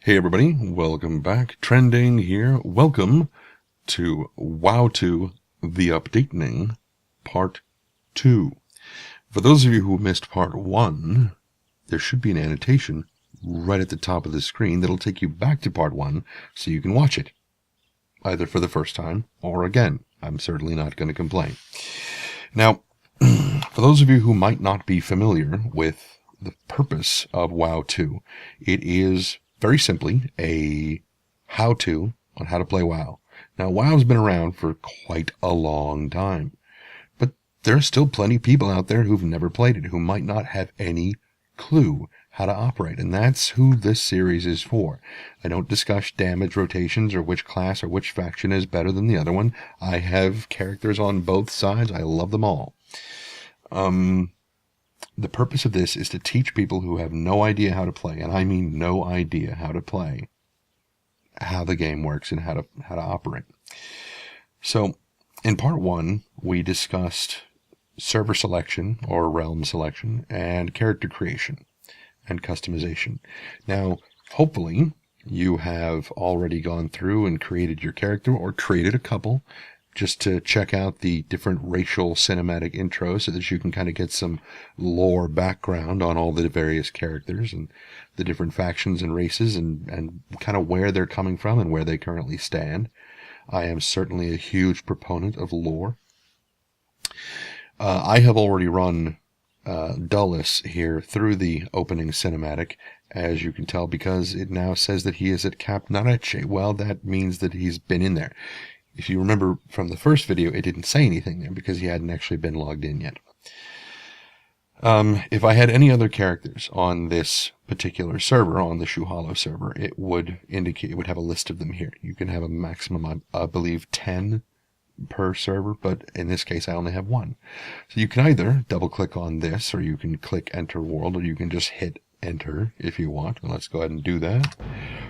Hey everybody, welcome back. Trending here. Welcome to WoW-To, the Updatening, Part 2. For those of you who missed Part 1, there should be an annotation right at the top of the screen that'll take you back to Part 1 so you can watch it, either for the first time or again. I'm certainly not going to complain. Now, for those of you who might not be familiar with the purpose of WoW-To, it is very simply a how-to on how to play WoW. Now, WoW's been around for quite a long time, but there are still plenty of people out there who've never played it, who might not have any clue how to operate, and that's who this series is for. I don't discuss damage rotations or which class or which faction is better than the other one. I have characters on both sides. I love them all. The purpose of this is to teach people who have no idea how to play, and I mean no idea how to play, how the game works and how to operate. So, in Part 1, we discussed server selection or realm selection and character creation and customization. Now, hopefully, you have already gone through and created your character or created a couple, just to check out the different racial cinematic intros so that you can kind of get some lore background on all the various characters and the different factions and races and kind of where they're coming from and where they currently stand. I am certainly a huge proponent of lore. I have already run Dulles here through the opening cinematic, as you can tell, because it now says that he is at Cap Narache. Well, that means that he's been in there. If you remember from the first video, it didn't say anything there because he hadn't actually been logged in yet. If I had any other characters on this particular server, on the Shuhalo server, it would indicate, it would have a list of them here. You can have a maximum, I believe, 10 per server, but in this case, I only have 1. So you can either double-click on this, or you can click Enter World, or you can just hit Enter if you want. Well, let's go ahead and do that.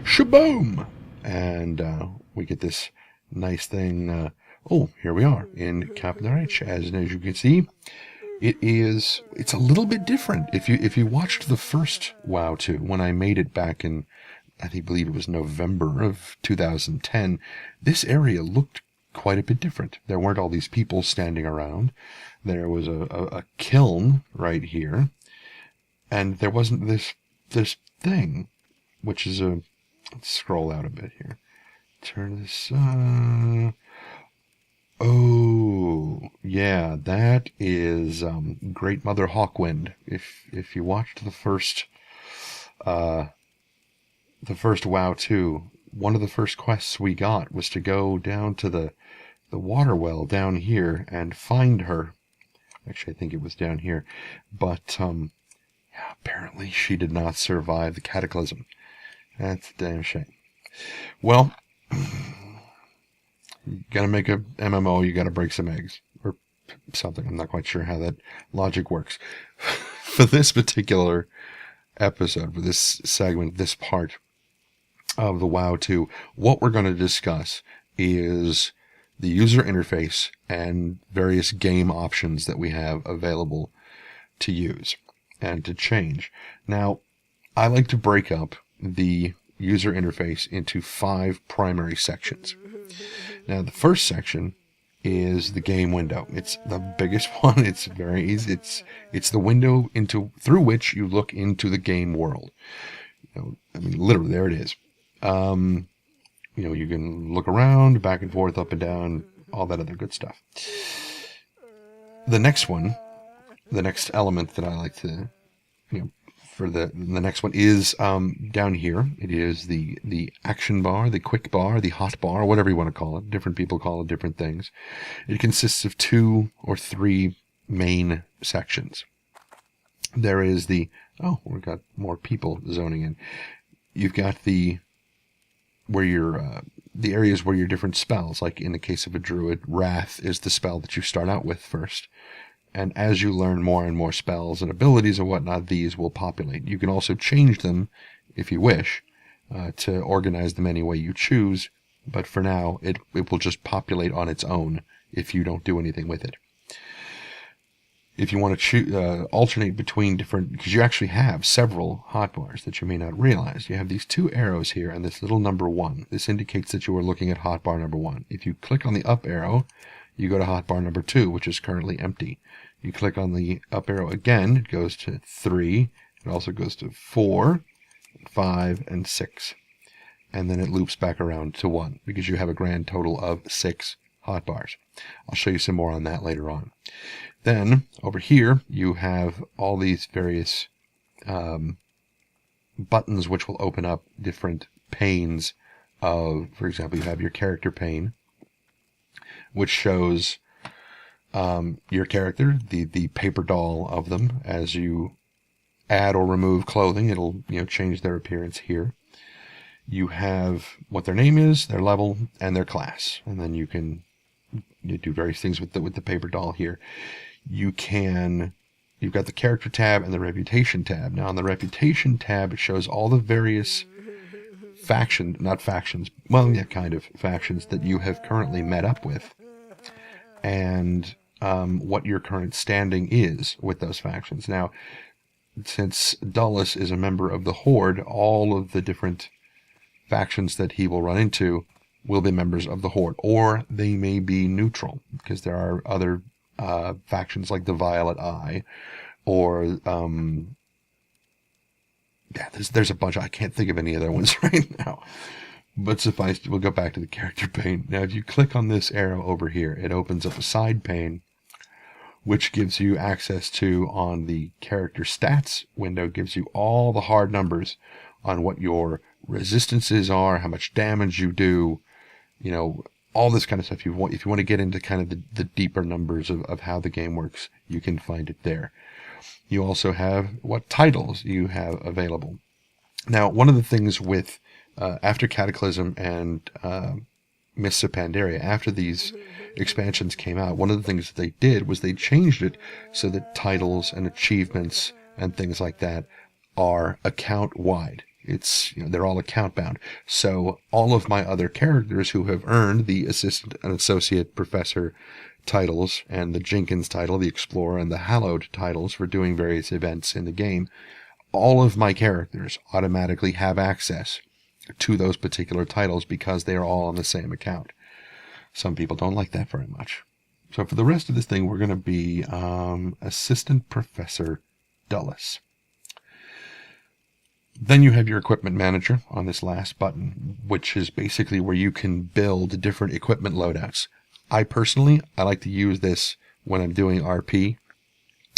Shaboom! And we get this nice thing. Oh, here we are in Cap Narache. As you can see, it's a little bit different. If you watched the first WoW-To, when I made it back in, I believe it was November of 2010, this area looked quite a bit different. There weren't all these people standing around. There was a kiln right here, and there wasn't this thing, which is a, let's scroll out a bit here. Turn this oh, yeah, that is Great Mother Hawkwind. If you watched the first WoW-To, one of the first quests we got was to go down to the water well down here and find her. Actually, I think it was down here, but yeah, apparently she did not survive the Cataclysm. That's a damn shame. Well, you gotta make a MMO, you gotta break some eggs. Or something. I'm not quite sure how that logic works. For this particular episode, for this segment, this part of the WoW-To, what we're going to discuss is the user interface and various game options that we have available to use and to change. Now, I like to break up the user interface into 5 primary sections. Now, the first section is the game window. It's the biggest one. It's very easy. It's the window through which you look into the game world. I mean, literally, there it is. You can look around, back and forth, up and down, all that other good stuff. The next one, the next element that I like to, for the next one is down here. It is the action bar, the quick bar, the hot bar, whatever you want to call it. Different people call it different things. It consists of 2 or 3 main sections. There is we've got more people zoning in. You've got the areas where your different spells, like in the case of a druid, Wrath is the spell that you start out with first. And as you learn more and more spells and abilities and whatnot, these will populate. You can also change them, if you wish, to organize them any way you choose. But for now, it will just populate on its own if you don't do anything with it. if you want to alternate between different, because you actually have several hotbars that you may not realize. You have these two arrows here and this little number 1. This indicates that you are looking at hotbar number 1. If you click on the up arrow, you go to hotbar number 2, which is currently empty. You click on the up arrow again, it goes to 3. It also goes to 4, 5, and 6. And then it loops back around to 1, because you have a grand total of 6 hotbars. I'll show you some more on that later on. Then, over here, you have all these various buttons which will open up different panes of, for example, you have your character pane, which shows your character, the paper doll of them. As you add or remove clothing, it'll change their appearance here. You have what their name is, their level, and their class, and then you can do various things with the paper doll here. You've got the character tab and the reputation tab. Now on the reputation tab, it shows all the various factions that you have currently met up with, and what your current standing is with those factions. Now, since Dulles is a member of the Horde, all of the different factions that he will run into will be members of the Horde, or they may be neutral, because there are other factions like the Violet Eye, or there's a bunch. I can't think of any other ones right now, but suffice, we'll go back to the character pane. Now if you click on this arrow over here, it opens up a side pane which gives you access to, on the character stats window, gives you all the hard numbers on what your resistances are, how much damage you do, all this kind of stuff. If you want to get into kind of the deeper numbers of how the game works, you can find it there. You also have what titles you have available. Now, one of the things with after Cataclysm and Mists of Pandaria, after these expansions came out, one of the things that they did was they changed it so that titles and achievements and things like that are account wide. It's, they're all account bound. So all of my other characters who have earned the assistant and associate professor titles and the Jenkins title, the Explorer, and the Hallowed titles for doing various events in the game, all of my characters automatically have access to those particular titles because they are all on the same account. Some people don't like that very much. So for the rest of this thing, we're going to be Assistant Professor Dulles. Then you have your equipment manager on this last button, which is basically where you can build different equipment loadouts. I like to use this when I'm doing RP.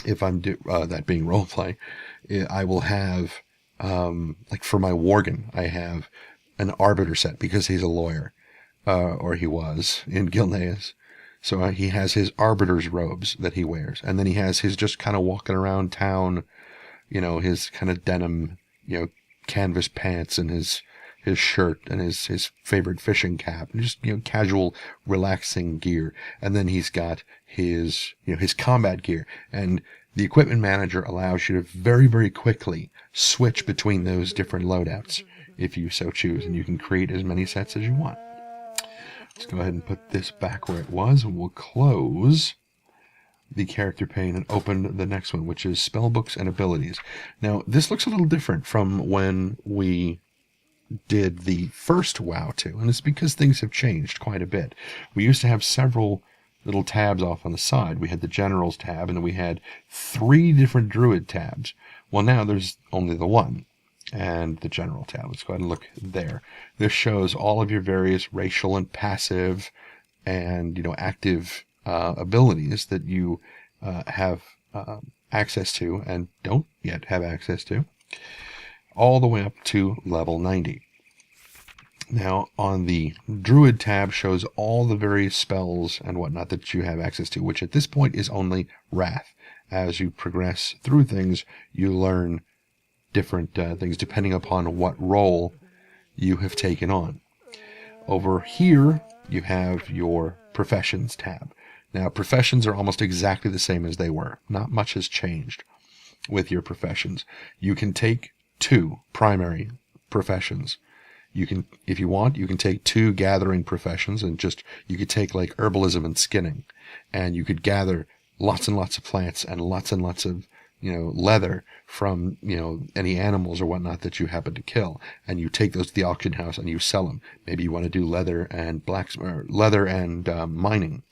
If I'm that being roleplay, I will have, like for my Worgen, I have an arbiter set because he's a lawyer, or he was in Gilneas. So he has his arbiter's robes that he wears, and then he has his just kind of walking around town, his kind of denim, canvas pants and his shirt and his favorite fishing cap, and just, casual, relaxing gear. And then he's got his, his combat gear. And the equipment manager allows you to very, very quickly switch between those different loadouts if you so choose, and you can create as many sets as you want. Let's go ahead and put this back where it was, and we'll close the character pane and open the next one, which is spellbooks and abilities. Now, this looks a little different from when we did the first WoW-To, and it's because things have changed quite a bit. We used to have several little tabs off on the side. We had the Generals tab, and then we had 3 different Druid tabs. Well, now there's only the one, and the General tab. Let's go ahead and look there. This shows all of your various racial and passive and, active abilities that you have access to and don't yet have access to, all the way up to level 90. Now, on the Druid tab shows all the various spells and whatnot that you have access to, which at this point is only Wrath. As you progress through things, you learn different things depending upon what role you have taken on. Over here, you have your Professions tab. Now, professions are almost exactly the same as they were. Not much has changed with your professions. You can take 2 primary professions. You can, if you want, you can take 2 gathering professions, and you could take like herbalism and skinning, and you could gather lots and lots of plants and lots of, leather from, any animals or whatnot that you happen to kill. And you take those to the auction house and you sell them. Maybe you want to do leather and mining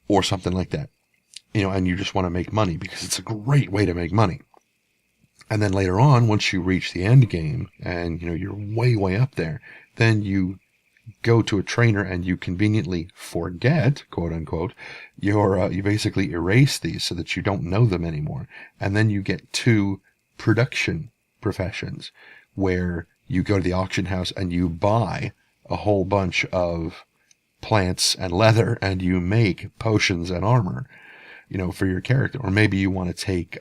or something like that. And you just want to make money because it's a great way to make money. And then later on, once you reach the end game and, you're way, way up there, then you go to a trainer and you conveniently forget, quote unquote, you basically erase these so that you don't know them anymore. And then you get to production professions where you go to the auction house and you buy a whole bunch of plants and leather and you make potions and armor, for your character. Or maybe you want to take,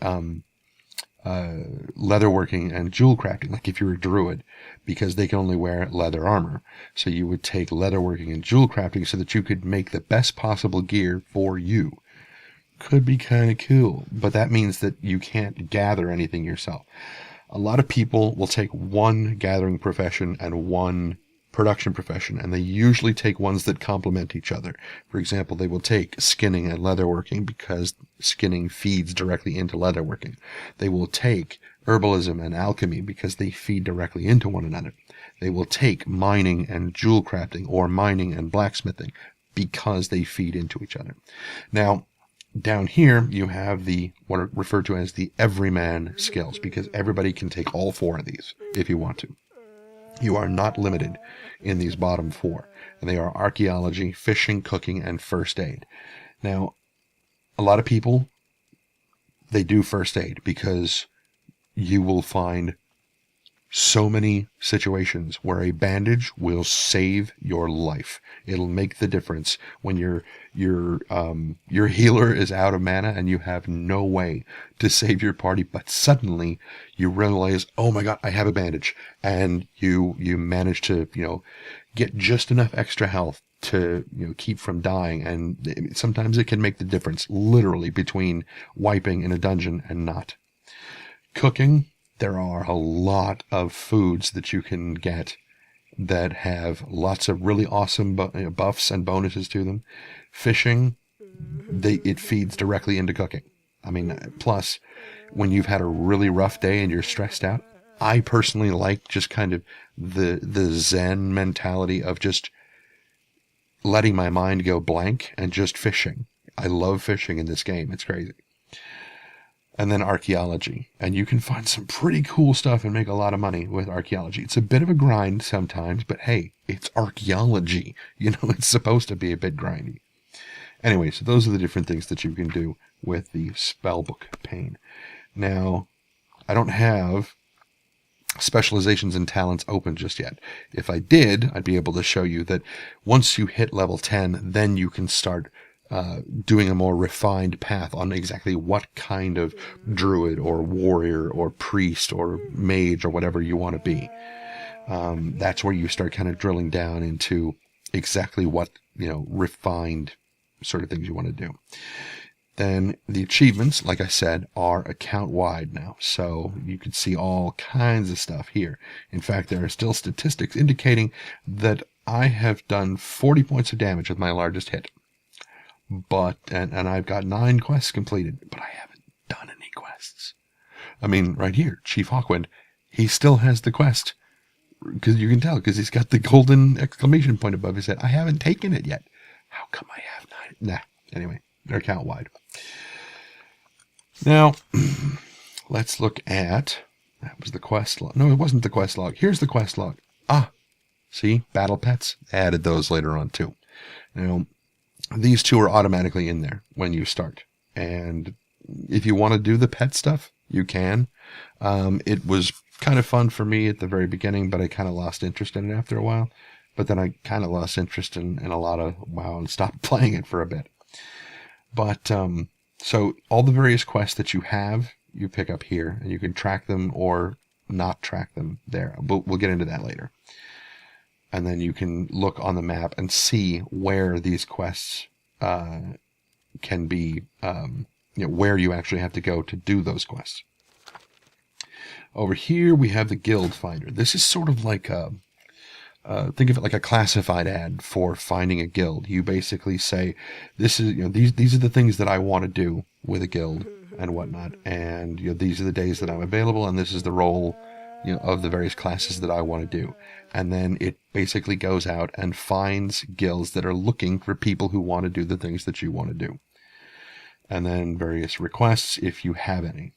leatherworking and jewel crafting, like if you're a druid, because they can only wear leather armor. So you would take leatherworking and jewel crafting so that you could make the best possible gear for you. Could be kind of cool, but that means that you can't gather anything yourself. A lot of people will take one gathering profession and one production profession, and they usually take ones that complement each other. For example, they will take skinning and leatherworking because skinning feeds directly into leatherworking. They will take herbalism and alchemy because they feed directly into one another. They will take mining and jewel crafting or mining and blacksmithing because they feed into each other. Now, down here, you have what are referred to as the everyman skills, because everybody can take all four of these if you want to. You are not limited in these bottom four. And they are archaeology, fishing, cooking, and first aid. Now, a lot of people, they do first aid because you will find so many situations where a bandage will save your life. It'll make the difference when your healer is out of mana and you have no way to save your party, but suddenly you realize, oh my god, I have a bandage, and you manage to get just enough extra health to keep from dying. And sometimes it can make the difference literally between wiping in a dungeon and not. Cooking. There are a lot of foods that you can get that have lots of really awesome buffs and bonuses to them. Fishing, it feeds directly into cooking. I mean, plus, when you've had a really rough day and you're stressed out, I personally like just kind of the Zen mentality of just letting my mind go blank and just fishing. I love fishing in this game. It's crazy. And then archaeology. And you can find some pretty cool stuff and make a lot of money with archaeology. It's a bit of a grind sometimes, but hey, it's archaeology. It's supposed to be a bit grindy. Anyway, so those are the different things that you can do with the spellbook pane. Now, I don't have specializations and talents open just yet. If I did, I'd be able to show you that once you hit level 10, then you can start doing a more refined path on exactly what kind of druid or warrior or priest or mage or whatever you want to be. That's where you start kind of drilling down into exactly what, refined sort of things you want to do. Then the achievements, like I said, are account wide now. So you can see all kinds of stuff here. In fact, there are still statistics indicating that I have done 40 points of damage with my largest hit. And I've got 9 quests completed, but I haven't done any quests. I mean, right here, Chief Hawkwind, he still has the quest. Because you can tell, because he's got the golden exclamation point above his head. I haven't taken it yet. How come I have 9? Nah, anyway, they're account wide. Now, let's look at, that was the quest log. No, it wasn't the quest log. Here's the quest log. See, battle pets, added those later on too. Now, these two are automatically in there when you start. And if you want to do the pet stuff, you can. It was kind of fun for me at the very beginning, but I kind of lost interest in it after a while. But then I kind of lost interest in a lot of WoW and stopped playing it for a bit. But, so all the various quests that you have, you pick up here, and you can track them or not track them there. We'll get into that later. And then you can look on the map and see where these quests can be, where you actually have to go to do those quests. Over here we have the guild finder. This is sort of like a think of it like a classified ad for finding a guild. You basically say, this is, these are the things that I want to do with a guild and whatnot, and these are the days that I'm available, and this is the role of the various classes that I want to do. And then it basically goes out and finds guilds that are looking for people who want to do the things that you want to do. And then various requests if you have any.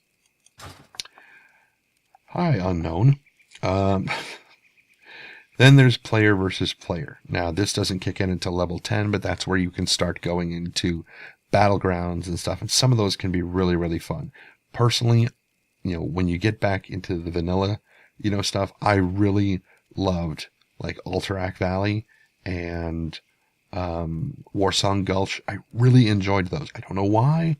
Hi, unknown. Then there's player versus player. Now, this doesn't kick in until level 10, but that's where you can start going into battlegrounds and stuff. And some of those can be really, really fun. Personally, when you get back into the vanilla, stuff, I really loved like Alterac Valley and Warsong Gulch. I really enjoyed those. I don't know why.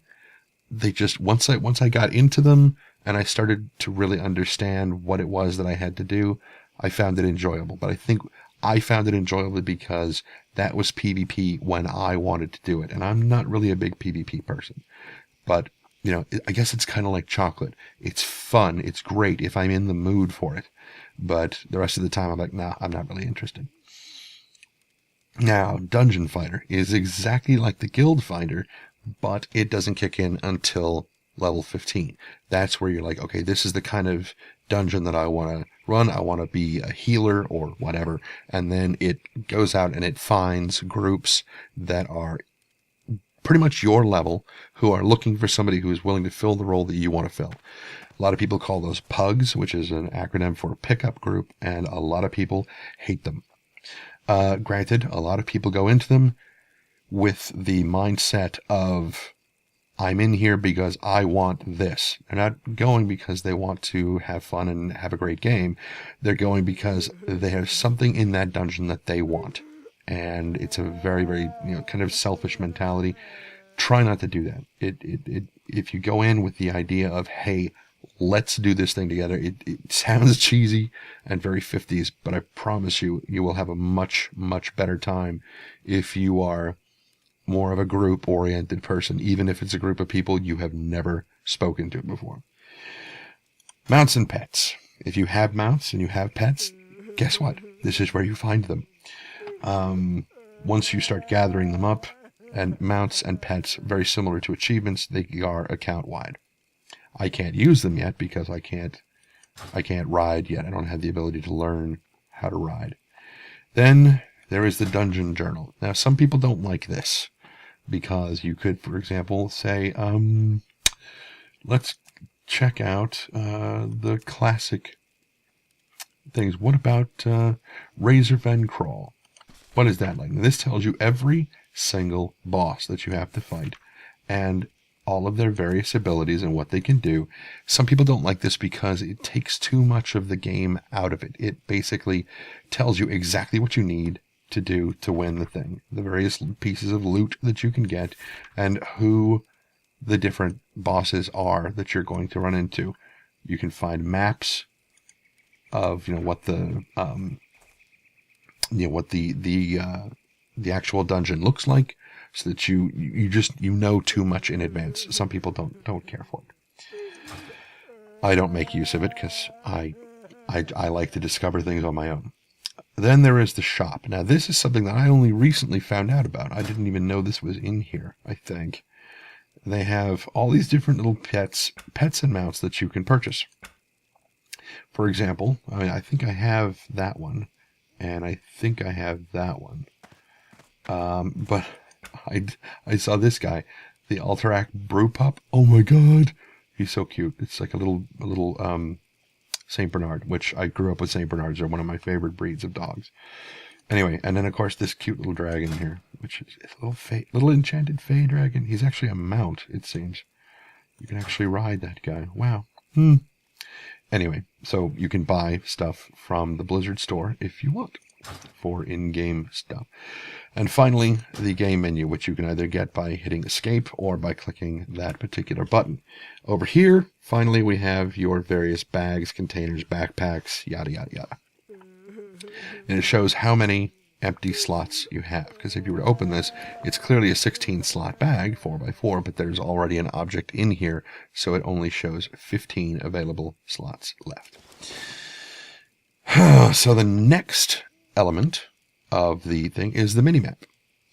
They just, once I got into them and I started to really understand what it was that I had to do, I found it enjoyable. But I think I found it enjoyable because that was PvP when I wanted to do it. And I'm not really a big PvP person. But, I guess it's kind of like chocolate. It's fun. It's great if I'm in the mood for it. But the rest of the time I'm like, nah, I'm not really interested. Now, Dungeon Fighter is exactly like the Guild Finder, but it doesn't kick in until level 15. That's where you're like, okay, this is the kind of dungeon that I want to run. I want to be a healer or whatever. And then it goes out and it finds groups that are pretty much your level who are looking for somebody who is willing to fill the role that you want to fill. A lot of people call those PUGs, which is an acronym for pickup group, and a lot of people hate them. Granted, a lot of people go into them with the mindset of, I'm in here because I want this. They're not going because they want to have fun and have a great game. They're going because there's something in that dungeon that they want. And it's a very, very, kind of selfish mentality. Try not to do that. If you go in with the idea of, hey, let's do this thing together, it sounds cheesy and very 50s, but I promise you, you will have a much, much better time if you are more of a group-oriented person, even if it's a group of people you have never spoken to before. Mounts and pets. If you have mounts and you have pets, guess what? This is where you find them. Once you start gathering them up, and mounts and pets, very similar to achievements, they are account-wide. I can't use them yet because I can't ride yet. I don't have the ability to learn how to ride. Then there is the dungeon journal. Now, some people don't like this because you could, for example, say, let's check out the classic things. What about Razor Ven Crawl? What is that like? Now, this tells you every single boss that you have to fight and all of their various abilities and what they can do. Some people don't like this because it takes too much of the game out of it. It basically tells you exactly what you need to do to win the thing, the various pieces of loot that you can get, and who the different bosses are that you're going to run into. You can find maps of what the the actual dungeon looks like, so that you know too much in advance. Some people don't care for it. I don't make use of it because I like to discover things on my own. Then there is the shop. Now, this is something that I only recently found out about. I didn't even know this was in here, I think. They have all these different little pets and mounts that you can purchase. For example, I think I have that one, and I think I have that one. But I saw this guy, the Alterac Brew Pup. Oh my god, he's so cute. It's like a little Saint Bernard, which I grew up with. Saint Bernards. They're one of my favorite breeds of dogs. Anyway, and then of course this cute little dragon here, which is a little enchanted fey dragon. He's actually a mount, it seems. You can actually ride that guy. Wow. Anyway, so you can buy stuff from the Blizzard store if you want for in-game stuff. And finally, the game menu, which you can either get by hitting escape or by clicking that particular button. Over here, finally, we have your various bags, containers, backpacks, yada, yada, yada. And it shows how many empty slots you have. Because if you were to open this, it's clearly a 16-slot bag, 4x4, but there's already an object in here, so it only shows 15 available slots left. So the next element of the thing is the minimap.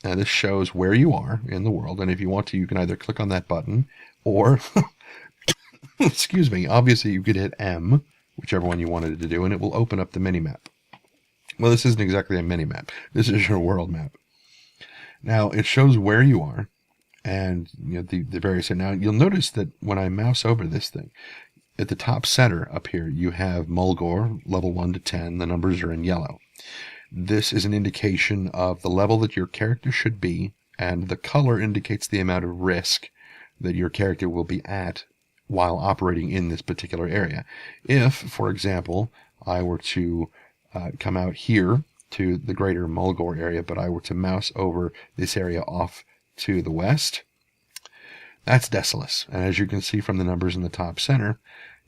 And this shows where you are in the world. And if you want to, you can either click on that button or, excuse me, obviously you could hit M, whichever one you wanted to do, and it will open up the minimap. Well, this isn't exactly a minimap. This is your world map. Now, it shows where you are and the various. And now you'll notice that when I mouse over this thing, at the top center up here, you have Mulgore, level 1 to 10. The numbers are in yellow. This is an indication of the level that your character should be, and the color indicates the amount of risk that your character will be at while operating in this particular area. If, for example, I were to come out here to the greater Mulgore area, but I were to mouse over this area off to the west, that's Desolace. And as you can see from the numbers in the top center,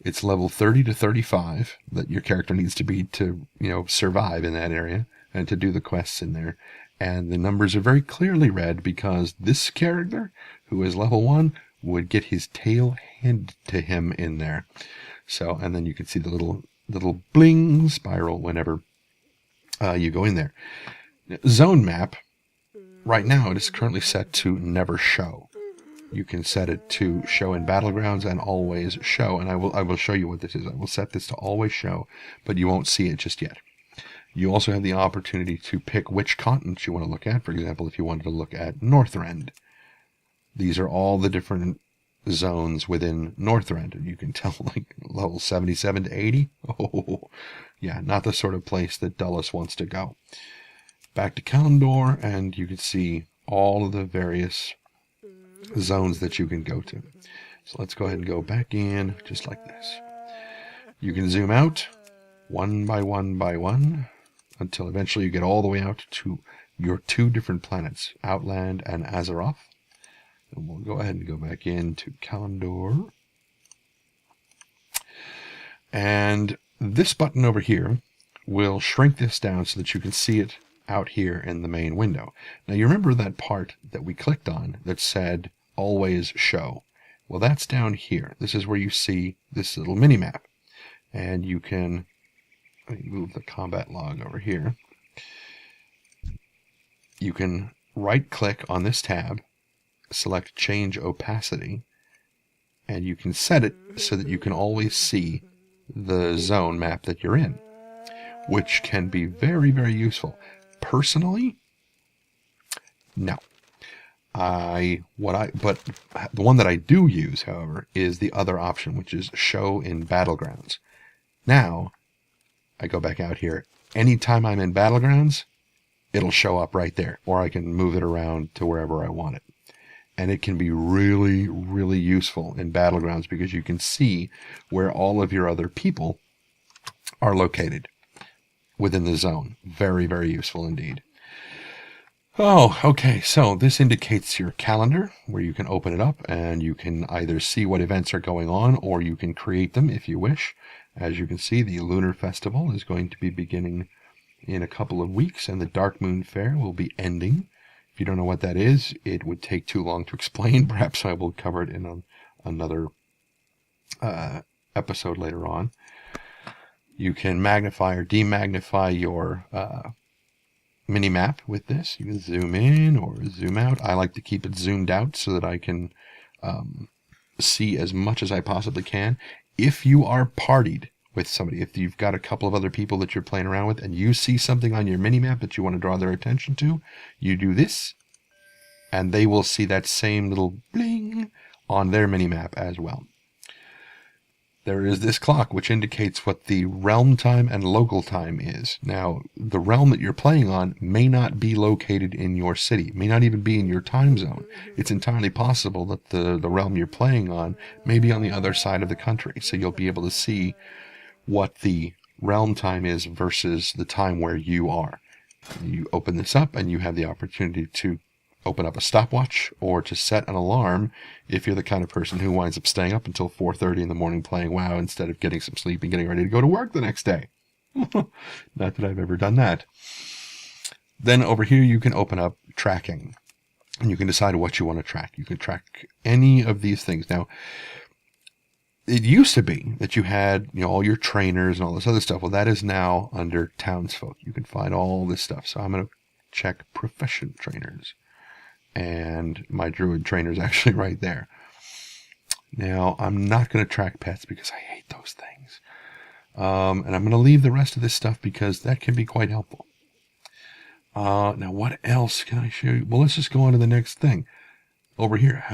it's level 30 to 35 that your character needs to be to, survive in that area and to do the quests in there. And the numbers are very clearly red because this character, who is level 1, would get his tail handed to him in there. So, and then you can see the little bling spiral whenever you go in there. Zone map, right now it is currently set to never show. You can set it to show in battlegrounds and always show, and I will show you what this is. I will set this to always show, but you won't see it just yet. You also have the opportunity to pick which continent you want to look at. For example, if you wanted to look at Northrend, these are all the different zones within Northrend, and you can tell like level 77 to 80. Oh, yeah, not the sort of place that Dulles wants to go. Back to Kalimdor, and you can see all of the various zones that you can go to. So let's go ahead and go back in just like this. You can zoom out one by one by one until eventually you get all the way out to your 2 different planets, Outland and Azeroth. And we'll go ahead and go back into Kalimdor. And this button over here will shrink this down so that you can see it out here in the main window. Now you remember that part that we clicked on that said always show. Well, that's down here. This is where you see this little mini map. And you can, let me move the combat log over here. You can right click on this tab, select change opacity, and you can set it so that you can always see the zone map that you're in, which can be very, very useful. Personally, no. But the one that I do use, however, is the other option, which is show in battlegrounds. Now, I go back out here. Anytime I'm in battlegrounds, it'll show up right there, or I can move it around to wherever I want it. And it can be really, really useful in battlegrounds because you can see where all of your other people are located within the zone. Very, very useful indeed. Oh, okay, so this indicates your calendar where you can open it up and you can either see what events are going on or you can create them if you wish. As you can see, the Lunar Festival is going to be beginning in a couple of weeks and the Dark Moon Fair will be ending. If you don't know what that is, it would take too long to explain. Perhaps I will cover it in another episode later on. You can magnify or demagnify your mini-map with this. You can zoom in or zoom out. I like to keep it zoomed out so that I can see as much as I possibly can. If you are partied with somebody, if you've got a couple of other people that you're playing around with and you see something on your mini-map that you want to draw their attention to, you do this, and they will see that same little bling on their mini-map as well. There is this clock which indicates what the realm time and local time is. Now, the realm that you're playing on may not be located in your city, may not even be in your time zone. It's entirely possible that the realm you're playing on may be on the other side of the country, so you'll be able to see what the realm time is versus the time where you are. You open this up and you have the opportunity to open up a stopwatch or to set an alarm if you're the kind of person who winds up staying up until 4:30 in the morning playing WoW instead of getting some sleep and getting ready to go to work the next day. Not that I've ever done that. Then over here you can open up tracking and you can decide what you want to track. You can track any of these things. Now, it used to be that you had, all your trainers and all this other stuff. Well, that is now under townsfolk. You can find all this stuff. So I'm going to check profession trainers. And my druid trainer is actually right there. Now, I'm not going to track pets because I hate those things. And I'm going to leave the rest of this stuff because that can be quite helpful. Now, what else can I show you? Well, let's just go on to the next thing. Over here,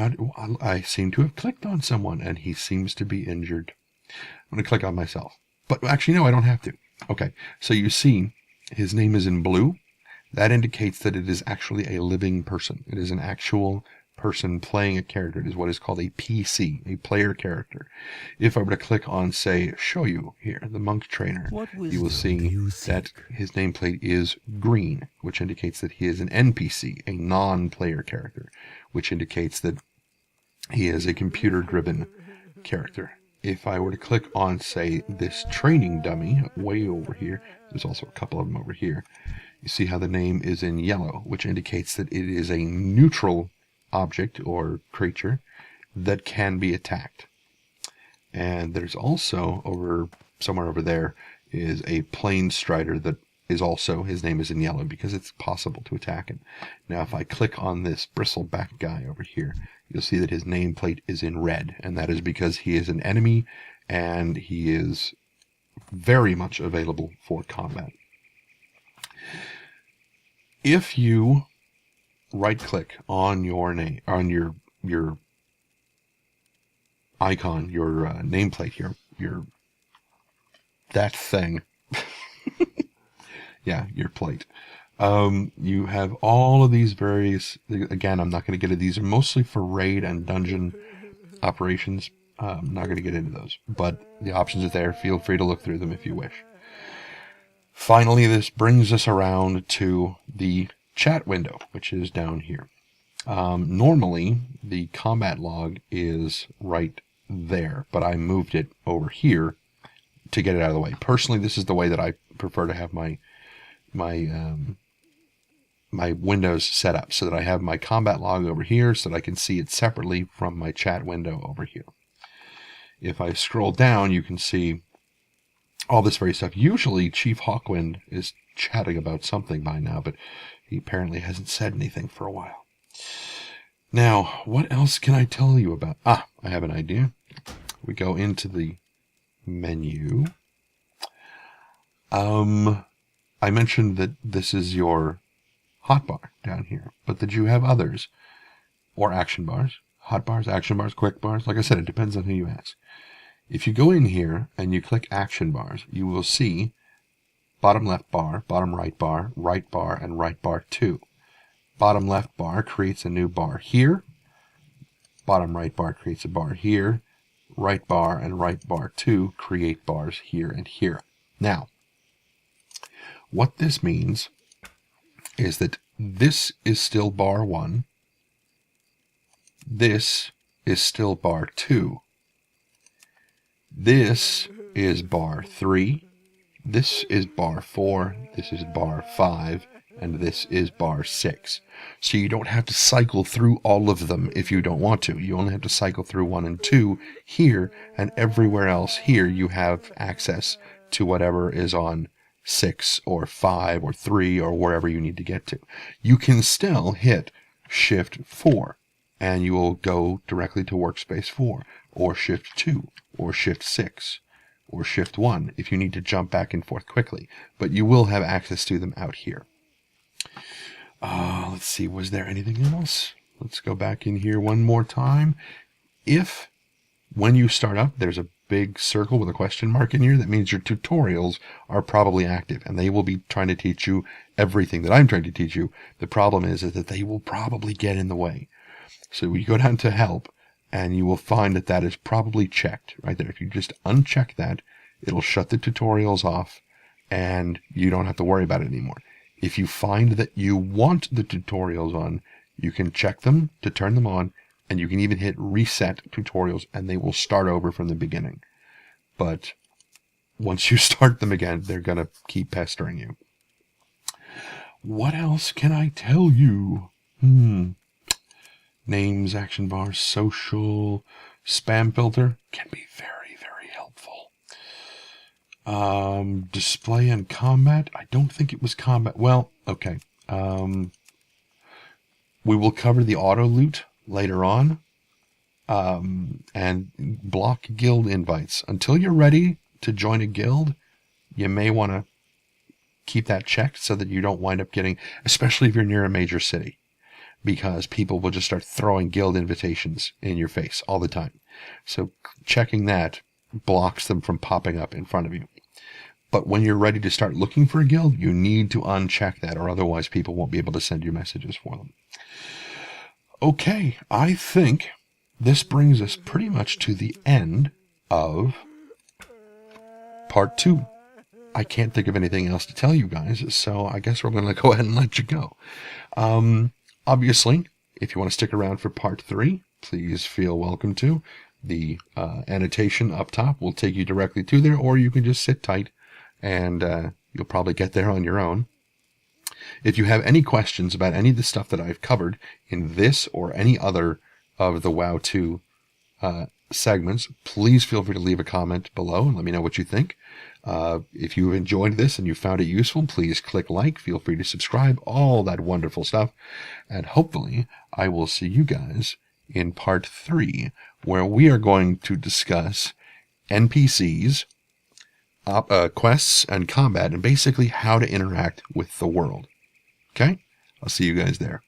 I seem to have clicked on someone, and he seems to be injured. I'm going to click on myself. But actually, no, I don't have to. Okay, so you see his name is in blue. That indicates that it is actually a living person. It is an actual person playing a character. It is what is called a PC, a player character. If I were to click on, say, show you here, the monk trainer, you will see that his nameplate is green, which indicates that he is an NPC, a non-player character, which indicates that he is a computer-driven character. If I were to click on, say, this training dummy way over here, there's also a couple of them over here, you see how the name is in yellow, which indicates that it is a neutral object or creature that can be attacked. And there's also somewhere over there is a plain strider that is also, his name is in yellow because it's possible to attack him. Now if I click on this bristleback guy over here, you'll see that his nameplate is in red, and that is because he is an enemy and he is very much available for combat. If you right click on your name, on your icon, your nameplate here, that thing, yeah, your plate. You have all of these various, again, I'm not going to get into these, are mostly for raid and dungeon operations. I'm not going to get into those, but the options are there. Feel free to look through them if you wish. Finally, this brings us around to the chat window, which is down here. Normally, the combat log is right there, but I moved it over here to get it out of the way. Personally, this is the way that I prefer to have my windows set up, so that I have my combat log over here so that I can see it separately from my chat window over here. If I scroll down, you can see all this very stuff. Usually Chief Hawkwind is chatting about something by now, but he apparently hasn't said anything for a while. Now, what else can I tell you about? I have an idea. We go into the menu. I mentioned that this is your hotbar down here, but that you have others, or action bars. Hotbars, action bars, quick bars. Like I said, it depends on who you ask. If you go in here and you click action bars, you will see bottom left bar, bottom right bar, and right bar 2. Bottom left bar creates a new bar here. Bottom right bar creates a bar here. Right bar and right bar 2 create bars here and here. Now, what this means is that this is still bar 1. This is still bar 2. This is bar 3. This is bar 4. This is bar 5. And this is bar 6. So you don't have to cycle through all of them if you don't want to. You only have to cycle through 1 and 2 here, and everywhere else here you have access to whatever is on 6 or 5 or 3 or wherever you need to get to. You can still hit Shift 4 and you will go directly to Workspace 4, or Shift 2, or Shift 6, or Shift 1 if you need to jump back and forth quickly. But you will have access to them out here. Let's see, was there anything else? Let's go back in here one more time. If, when you start up, there's a big circle with a question mark in here, that means your tutorials are probably active, and they will be trying to teach you everything that I'm trying to teach you. The problem is that they will probably get in the way. So you go down to help, and you will find that that is probably checked right there. If you just uncheck that, it'll shut the tutorials off, and you don't have to worry about it anymore. If you find that you want the tutorials on, you can check them to turn them on, and you can even hit reset tutorials, and they will start over from the beginning. But once you start them again, they're going to keep pestering you. What else can I tell you? Names, action bars, social, spam filter can be very Display and combat. I don't think it was combat. Well, okay. We will cover the auto loot later on. And block guild invites. Until you're ready to join a guild, you may want to keep that checked so that you don't wind up getting, especially if you're near a major city, because people will just start throwing guild invitations in your face all the time. So checking that blocks them from popping up in front of you. But when you're ready to start looking for a guild, you need to uncheck that, or otherwise people won't be able to send you messages for them. Okay, I think this brings us pretty much to the end of part 2. I can't think of anything else to tell you guys, so I guess we're going to go ahead and let you go. Obviously, if you want to stick around for part 3, please feel welcome to. The annotation up top will take you directly to there, or you can just sit tight and you'll probably get there on your own. If you have any questions about any of the stuff that I've covered in this or any other of the WoW-To segments, please feel free to leave a comment below and let me know what you think. If you've enjoyed this and you found it useful, please click like, feel free to subscribe, all that wonderful stuff. And hopefully I will see you guys in part 3, where we are going to discuss NPCs, quests, and combat, and basically how to interact with the world. Okay? I'll see you guys there.